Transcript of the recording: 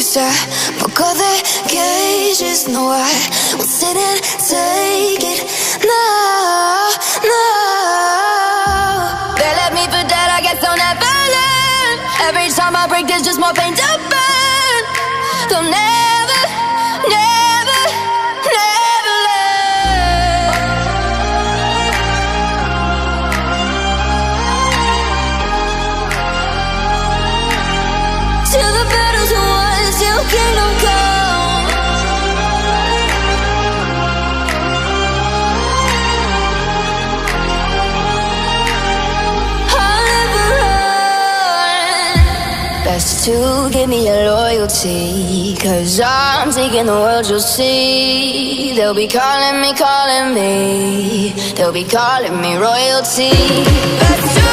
quizá poco de gauges. No, I won't sit and take it. No, no. They left me for dead, I guess I'll never learn. Every time I break, there's just more pain to burn. They'll never, never, never learn. Till the battle's won, till kingdom come. I'll never run. Best to give me your loyalty, 'cause I'm taking the world, you'll see. They'll be calling me, calling me. They'll be calling me royalty. Best to